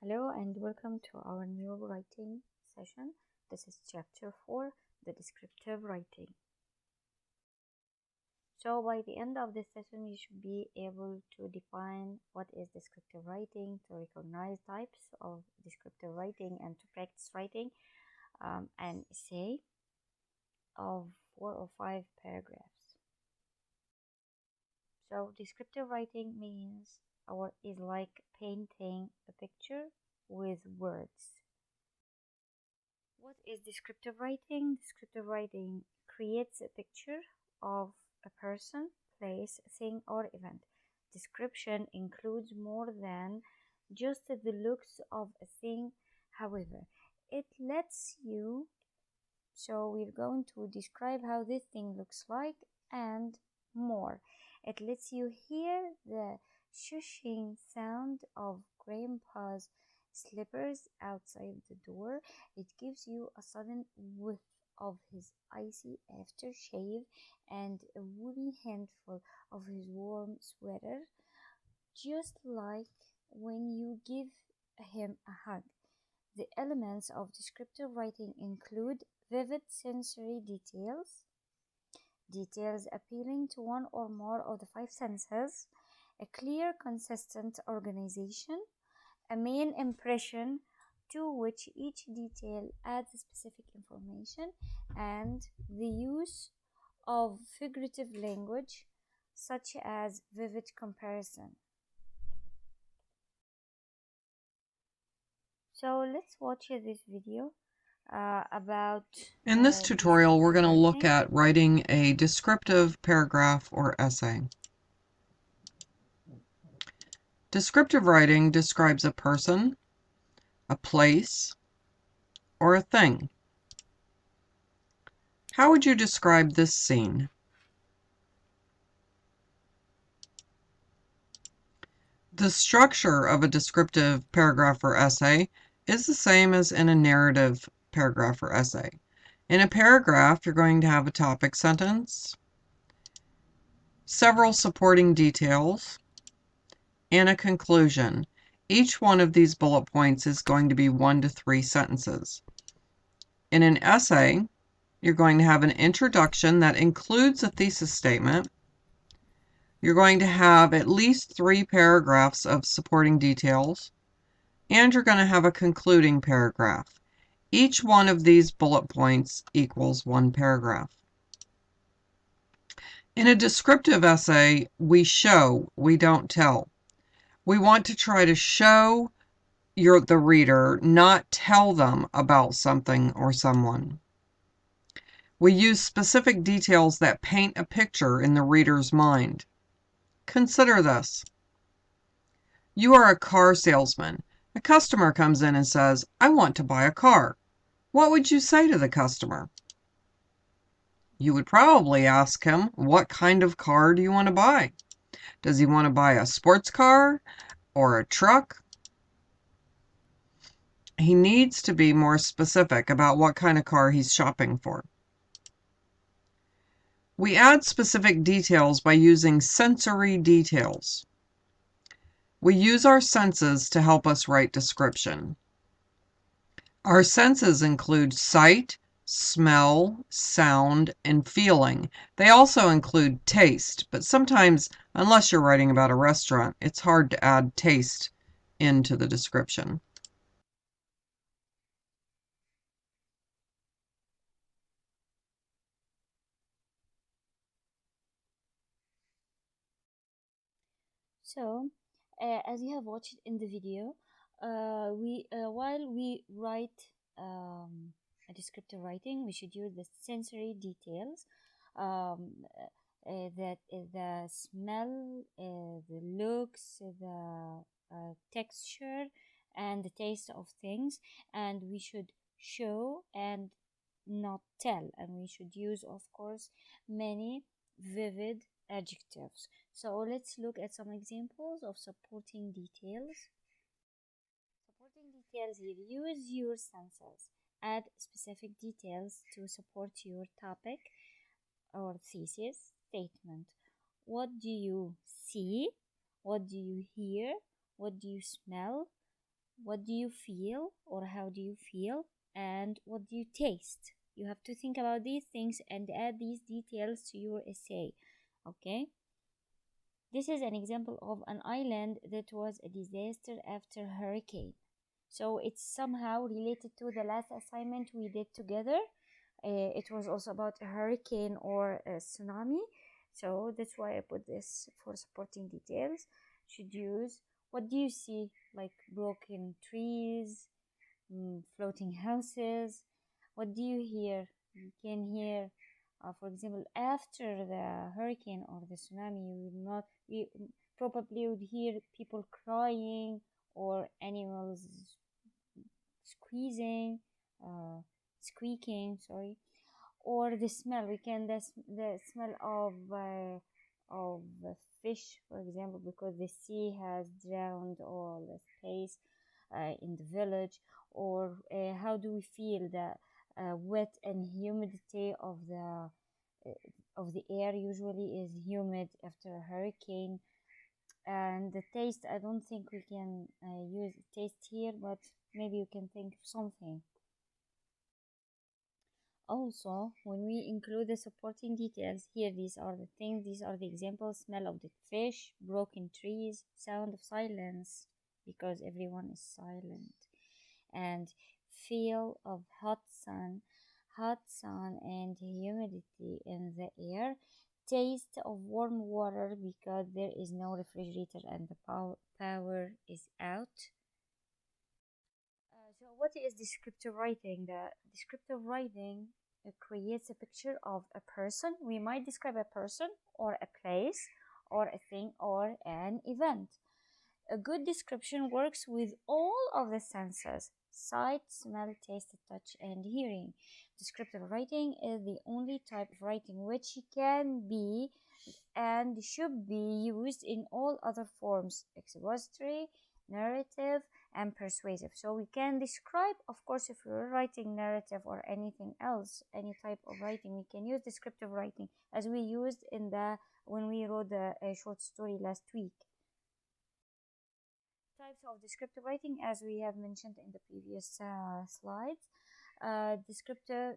Hello and welcome to our new writing session. This is chapter 4, the descriptive writing. So by the end of this session, you should be able to define what is descriptive writing, to recognize types of descriptive writing, and to practice writing an essay of 4 or 5 paragraphs. So descriptive writing means or is like painting a picture with words. What is descriptive writing? Descriptive writing creates a picture of a person, place, thing, or event. Description includes more than just the looks of a thing. However, it lets you, so we're going to describe how this thing looks like and more. It lets you hear the shushing sound of grandpa's slippers outside the door. It gives you a sudden whiff of his icy aftershave and a woody handful of his warm sweater, just like when you give him a hug. The elements of descriptive writing include vivid sensory details, details appealing to one or more of the 5 senses, a clear, consistent organization, a main impression to which each detail adds specific information, and the use of figurative language such as vivid comparison. So let's watch this video about In this tutorial, we're going to look writing. at writing a descriptive paragraph or essay. Descriptive writing describes a person, a place, or a thing. How would you describe this scene? The structure of a descriptive paragraph or essay is the same as in a narrative paragraph or essay. In a paragraph, you're going to have a topic sentence, several supporting details, and a conclusion. Each one of these bullet points is going to be 1 to 3 sentences. In an essay, you're going to have an introduction that includes a thesis statement. You're going to have at least 3 paragraphs of supporting details, and you're going to have a concluding paragraph. Each one of these bullet points equals 1 paragraph. In a descriptive essay, we show, we don't tell. We want to try to show the reader, not tell them about something or someone. We use specific details that paint a picture in the reader's mind. Consider this. You are a car salesman. A customer comes in and says, "I want to buy a car." What would you say to the customer? You would probably ask him, what kind of car do you want to buy? Does he want to buy a sports car or a truck? He needs to be more specific about what kind of car he's shopping for. We add specific details by using sensory details. We use our senses to help us write description. Our senses include sight, smell, sound, and feeling. They also include taste, but sometimes, unless you're writing about a restaurant, it's hard to add taste into the description. So, as you have watched in the video, while we write a descriptive writing, we should use the sensory details, that the smell, the looks, the texture, and the taste of things, and we should show and not tell, and we should use, of course, many vivid adjectives. So let's look at some examples of supporting details. Supporting details here, use your senses. Add specific details to support your topic or thesis statement. What do you see? What do you hear? What do you smell? what do you feel or how do you feel, and what do you taste. You have to think about these things and add these details to your essay. Okay, this is an example of an island that was a disaster after hurricane. So it's somehow related to the last assignment we did together. It was also about a hurricane or a tsunami. So that's why I put this for supporting details. Should use, what do you see? Like broken trees, floating houses. What do you hear? You can hear, for example, after the hurricane or the tsunami, you will not, we probably would hear people crying or animals squeezing, uh, squeaking, sorry, or the smell. We can the smell of fish, for example, because the sea has drowned all the space in the village. Or how do we feel the wet and humidity of the air usually is humid after a hurricane. And the taste, I don't think we can use taste here, but maybe you can think of something. Also, when we include the supporting details here, these are the things, these are the examples: smell of the fish, broken trees, sound of silence because everyone is silent, and feel of hot sun and humidity in the air, taste of warm water because there is no refrigerator and the power is out. So what is descriptive writing? The descriptive writing creates a picture of a person. We might describe a person or a place or a thing or an event. A good description works with all of the senses: sight, smell, taste, touch, and hearing. Descriptive writing is the only type of writing which can be and should be used in all other forms: expository, narrative, and persuasive. So we can describe, of course, if we're writing narrative or anything else, any type of writing, we can use descriptive writing as we used in the when we wrote the short story last week. Types of descriptive writing, as we have mentioned in the previous slides.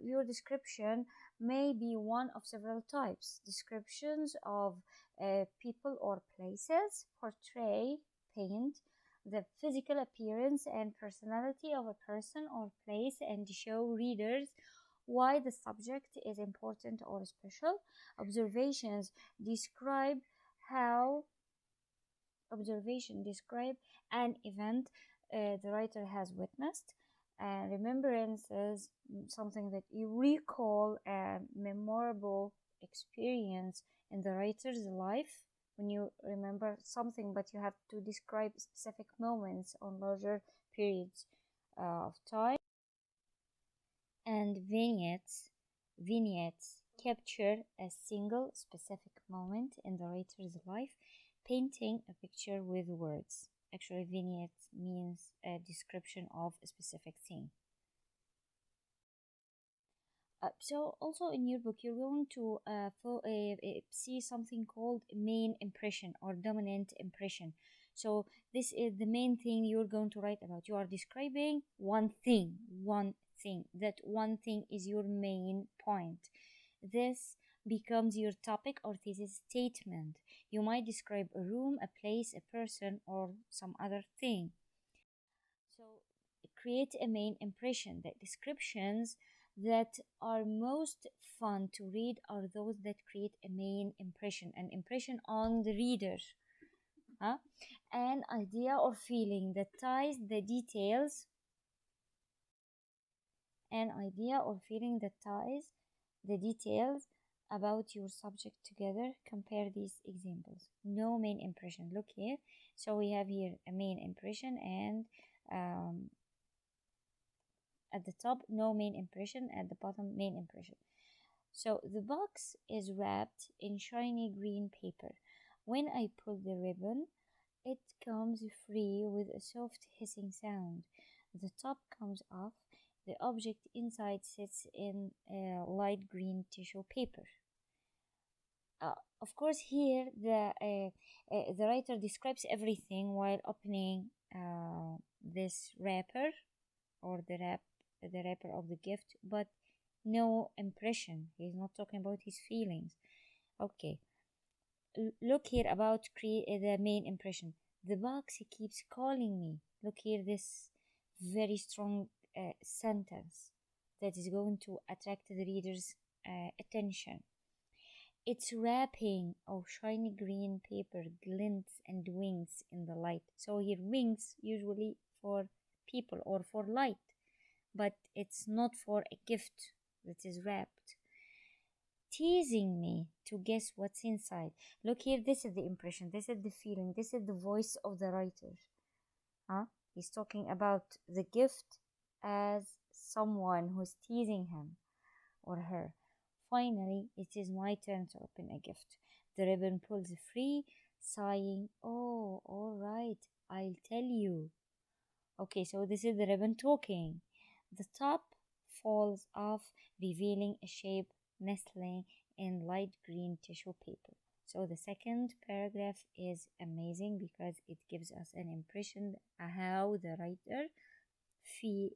Your description may be one of several types. Descriptions of people or places portray, paint the physical appearance and personality of a person or place and show readers why the subject is important or special. Observations describe how describe an event the writer has witnessed. Remembrance is something that you recall a memorable experience in the writer's life when you remember something, but you have to describe specific moments on larger periods of time. And vignettes capture a single specific moment in the writer's life, painting a picture with words. Actually, vignette means a description of a specific thing. So also in your book, you're going to see something called main impression or dominant impression. So this is the main thing you're going to write about. You are describing one thing. That one thing is your main point. This becomes your topic or thesis statement. You might describe a room, a place, a person, or some other thing. So create a main impression. The descriptions that are most fun to read are those that create a main impression, an impression on the reader. An idea or feeling that ties the details about your subject together. Compare these examples. No main impression. Look here. So we have here a main impression, and at the top no main impression, at the bottom main impression. So the box is wrapped in shiny green paper. When I pull the ribbon, it comes free with a soft hissing sound. The top comes off. The object inside sits in light green tissue paper. Of course, here the writer describes everything while opening this wrapper or the wrapper of the gift, but no impression. He's not talking about his feelings. Okay, look here about the main impression. The box keeps calling me. Look here, this very strong sentence that is going to attract the reader's attention. Its wrapping of shiny green paper glints and winks in the light. So here, winks usually for people or for light, but it's not for a gift that is wrapped. Teasing me to guess what's inside. Look here, this is the impression, this is the feeling, this is the voice of the writer. He's talking about the gift as someone who's teasing him or her. Finally, it is my turn to open a gift. The ribbon pulls free, sighing, "Oh, all right, I'll tell you." Okay, so this is the ribbon talking. The top falls off, revealing a shape nestling in light green tissue paper. So the second paragraph is amazing because it gives us an impression how the writer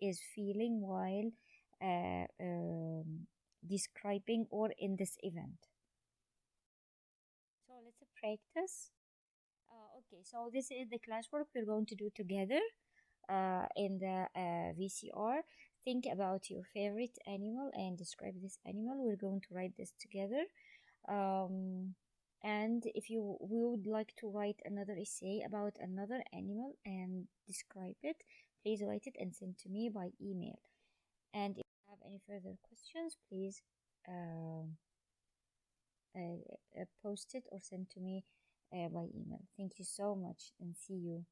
is feeling while describing or in this event. So let's practice. Okay, so this is the classwork we're going to do together in the VCR. Think about your favorite animal and describe this animal. We're going to write this together. And if you would like to write another essay about another animal and describe it, please write it and send to me by email. And if you have any further questions, please post it or send to me by email. Thank you so much and see you.